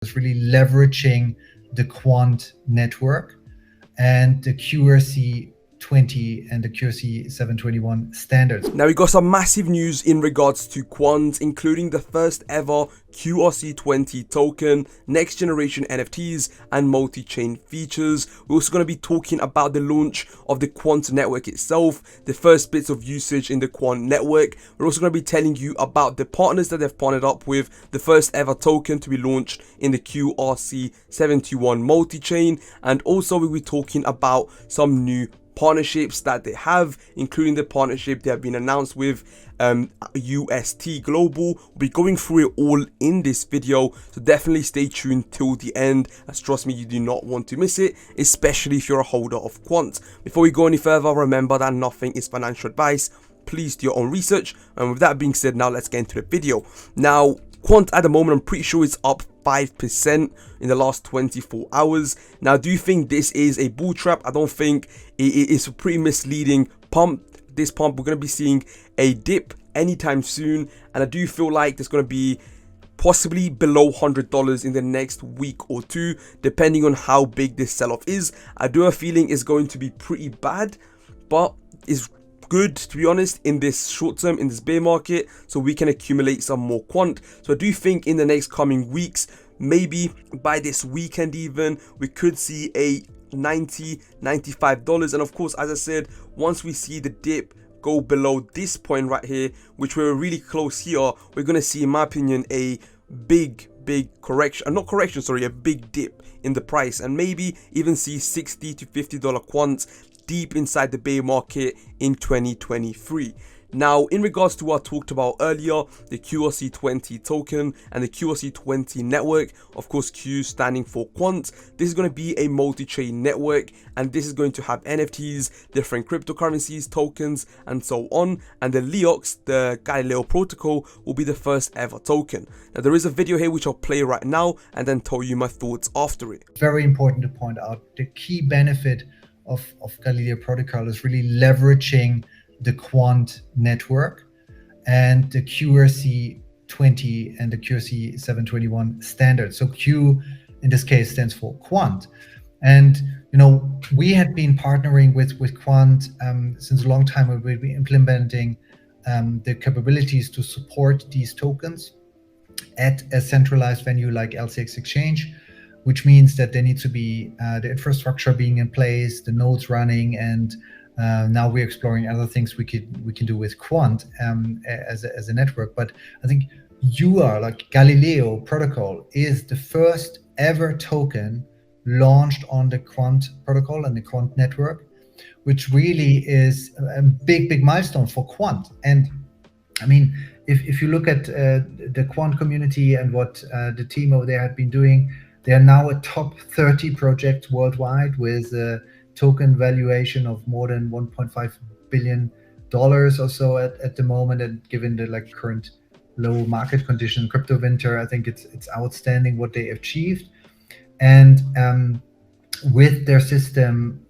is really leveraging the Quant network and the QRC20 and the QRC721 standards. Now we got some massive news in regards to Quant, including the first ever QRC20 token, next generation NFTs and multi-chain features. We're also going to be talking about the launch of the Quant network itself, the first bits of usage in the Quant network. We're also going to be telling you about the partners that they've partnered up with, the first ever token to be launched in the QRC71 multi-chain, and also we'll be talking about some new partnerships that they have, including the partnership they have been announced with UST Global. We'll be going through it all in this video, so definitely stay tuned till the end, as trust me, you do not want to miss it, especially if you're a holder of Quant. Before we go any further, remember that nothing is financial advice. Please do your own research. And with that being said, now let's get into the video. Now Quant at the moment, I'm pretty sure it's up 5% in the last 24 hours. Now, do you think this is a bull trap? I don't think it is a pretty misleading pump. This pump, we're going to be seeing a dip anytime soon, and I do feel like there's going to be possibly below $100 in the next week or two, depending on how big this sell-off is. I do have a feeling it's going to be pretty bad, but it's good, to be honest, in this short term, in this bear market, so we can accumulate some more Quant. So I do think in the next coming weeks, maybe by this weekend even, we could see a $90-$95. And of course, as I said, once we see the dip go below this point right here, which we're really close here, we're going to see, in my opinion, a big correction, not correction, sorry, a big dip in the price, and maybe even see $60 to $50 Quant deep inside the bear market in 2023. Now, in regards to what I talked about earlier, the QRC20 token and the QRC20 network, of course Q standing for Quant, this is going to be a multi-chain network, and this is going to have NFTs, different cryptocurrencies, tokens, and so on. And the Leox, the Galileo protocol, will be the first ever token. Now, there is a video here which I'll play right now and then tell you my thoughts after it. Very important to point out, the key benefit of Galileo protocol is really leveraging the Quant network and the QRC20 and the QRC721 standards. So Q in this case stands for Quant. And you know, we had been partnering with Quant since a long time. We've been implementing the capabilities to support these tokens at a centralized venue like LCX Exchange, which means that there needs to be the infrastructure being in place, the nodes running, and now we're exploring other things we can do with Quant as a network. But I think Galileo protocol is the first ever token launched on the Quant protocol and the Quant network, which really is a big milestone for Quant. And I mean, if you look at the Quant community and what the team over there had been doing, they are now a top 30 project worldwide with a token valuation of more than $1.5 billion or so at the moment. And given the current low market condition, crypto winter, I think it's outstanding what they achieved. And with their system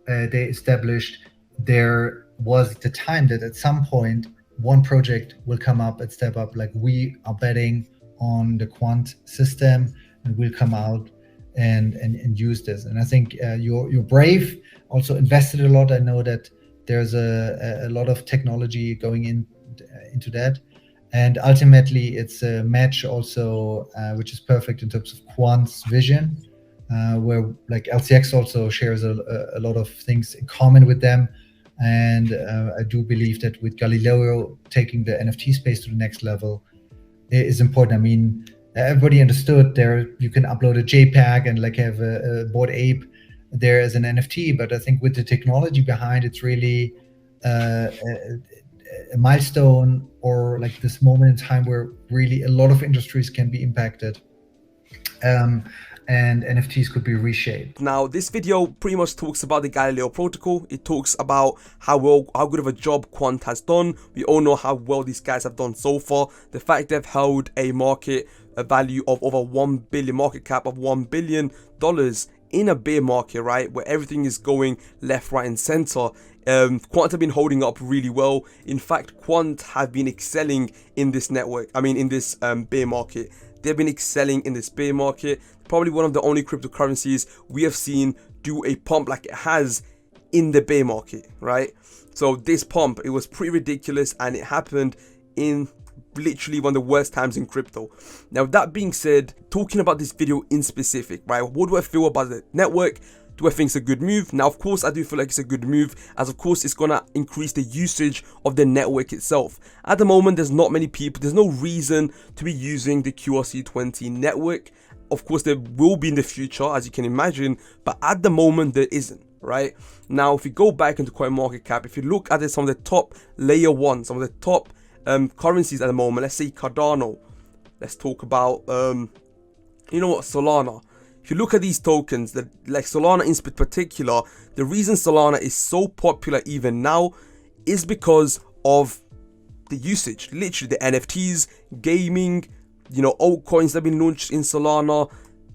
they established, there was the time that at some point one project will come up and step up, like we are betting on the Quant system and we'll come out and use this. And I think you're brave, also invested a lot. I know that there's a lot of technology going into that, and ultimately it's a match also which is perfect in terms of Quant's vision, where like LCX also shares a lot of things in common with them. And I do believe that with Galileo taking the NFT space to the next level is important. I mean, everybody understood there you can upload a JPEG and like have a Bored Ape there as an NFT, but I think with the technology behind, it's really a milestone, or like this moment in time where really a lot of industries can be impacted. And NFTs could be reshaped. Now, this video pretty much talks about the Galileo protocol. It talks about how good of a job Quant has done. We all know how well these guys have done so far. The fact they've held a value of over 1 billion, market cap of $1 billion in a bear market, right, where everything is going left, right, and center. Quant have been holding up really well. In fact, Quant have been excelling in this network. I mean, in this bear market. they've been excelling in this bear market. Probably one of the only cryptocurrencies we have seen do a pump like it has in the bear market, right? So this pump, it was pretty ridiculous, and it happened in literally one of the worst times in crypto. Now, that being said, talking about this video in specific, right, what do I feel about the network? Do I think it's a good move? Now, of course, I do feel like it's a good move, as of course it's gonna increase the usage of the network itself. At the moment, there's not many people, there's no reason to be using the QRC20 network. Of course, there will be in the future, as you can imagine, but at the moment there isn't, right? Now, if you go back into CoinMarketCap, if you look at some of the top layer one, some of the top currencies at the moment, let's say Cardano, let's talk about Solana. If you look at these tokens, like Solana in particular, the reason Solana is so popular even now is because of the usage, literally the NFTs, gaming, altcoins that have been launched in Solana,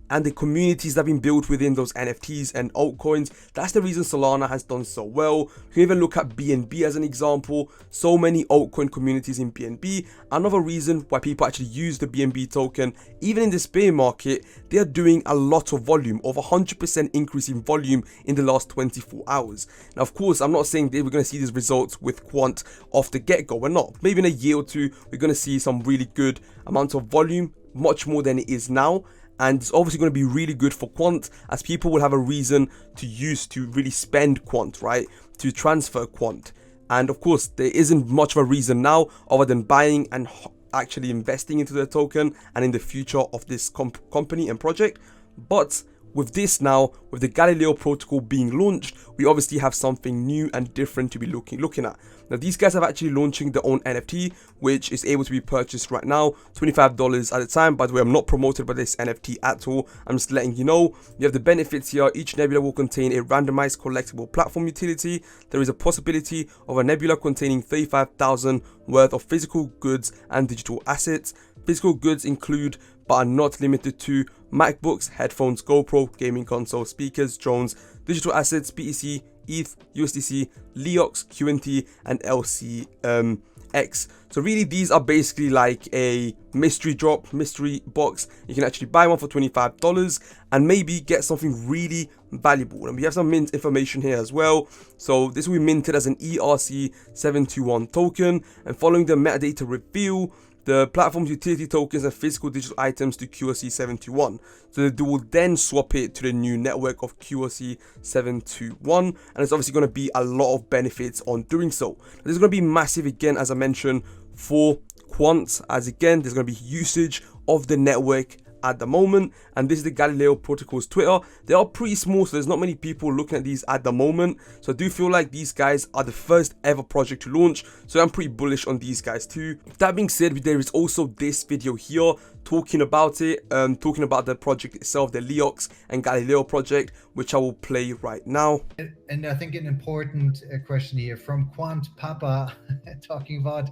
and the communities that have been built within those NFTs and altcoins. That's the reason Solana has done so well. You can even look at BNB as an example. So many altcoin communities in BNB. Another reason why people actually use the BNB token, even in this bear market, they are doing a lot of volume, over 100% increase in volume in the last 24 hours. Now, of course, I'm not saying that we're going to see these results with Quant off the get-go. We're not. Maybe in a year or two, we're going to see some really good amounts of volume, much more than it is now. And it's obviously going to be really good for Quant, as people will have a reason to really spend Quant, right? To transfer Quant. And of course, there isn't much of a reason now other than buying and actually investing into the token and in the future of this company and project. But with this now, with the Galileo protocol being launched, we obviously have something new and different to be looking at. Now, these guys are actually launching their own NFT, which is able to be purchased right now, $25 at a time. By the way, I'm not promoted by this NFT at all. I'm just letting you know. You have the benefits here. Each nebula will contain a randomized collectible platform utility. There is a possibility of a nebula containing 35,000 worth of physical goods and digital assets. Physical goods include, but are not limited to, MacBooks, headphones, GoPro, gaming console, speakers, drones, digital assets, BTC, ETH, USDC, Leox, QNT, and LCX. So really, these are basically like a mystery drop, mystery box. You can actually buy one for $25 and maybe get something really valuable. And we have some mint information here as well. So this will be minted as an ERC2021 token, and following the metadata reveal, the platform's utility tokens and physical digital items to QRC721. So they will then swap it to the new network of QRC721, and it's obviously going to be a lot of benefits on doing so. This is going to be massive again, as I mentioned, for Quant, as again, there's going to be usage of the network at the moment. And this is the Galileo protocol's Twitter. They are pretty small, so there's not many people looking at these at the moment. So I do feel like these guys are the first ever project to launch, so I'm pretty bullish on these guys too. That being said, there is also this video here talking about it, talking about the project itself, the Leox and Galileo project, which I will play right now. And I think an important question here from Quant Papa talking about,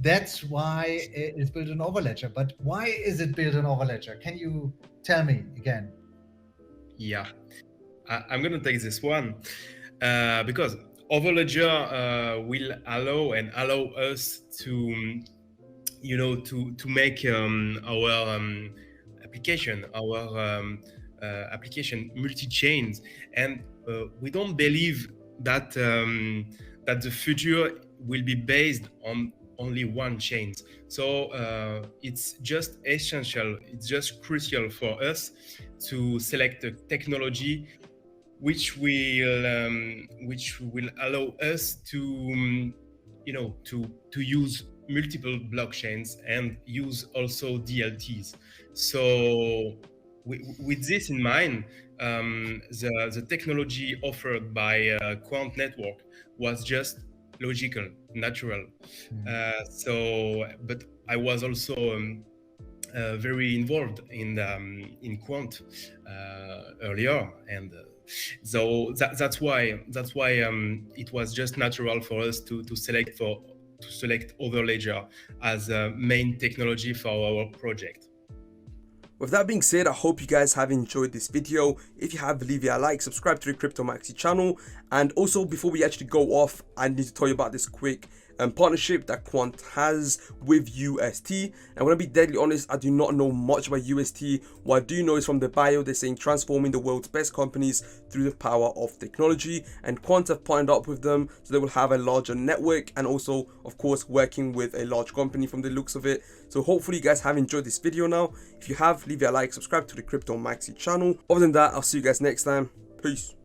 that's why it's built on Overledger. But why is it built on Overledger? Can you tell me again? Yeah, I'm going to take this one because Overledger will allow us to, to make our application multi-chains, and we don't believe that that the future will be based on only one chain. So it's just essential, it's just crucial for us to select a technology which will allow us to to use multiple blockchains and use also DLTs. So with this in mind, the technology offered by Quant Network was just logical, natural. But I was also very involved in Quant earlier, and so that's why it was just natural for us to select Overledger as a main technology for our project. With that being said, I hope you guys have enjoyed this video. If you have, leave it a like, subscribe to the Crypto Maxi channel. And also, before we actually go off, I need to tell you about this quick partnership that Quant has with UST. And I'm gonna be deadly honest, I do not know much about UST. What I do know is from the bio, they're saying transforming the world's best companies through the power of technology, and Quant have partnered up with them so they will have a larger network, and also of course working with a large company from the looks of it. So hopefully you guys have enjoyed this video now. If you have, leave a like, subscribe to the Crypto Maxi channel. Other than that, I'll see you guys next time. Peace.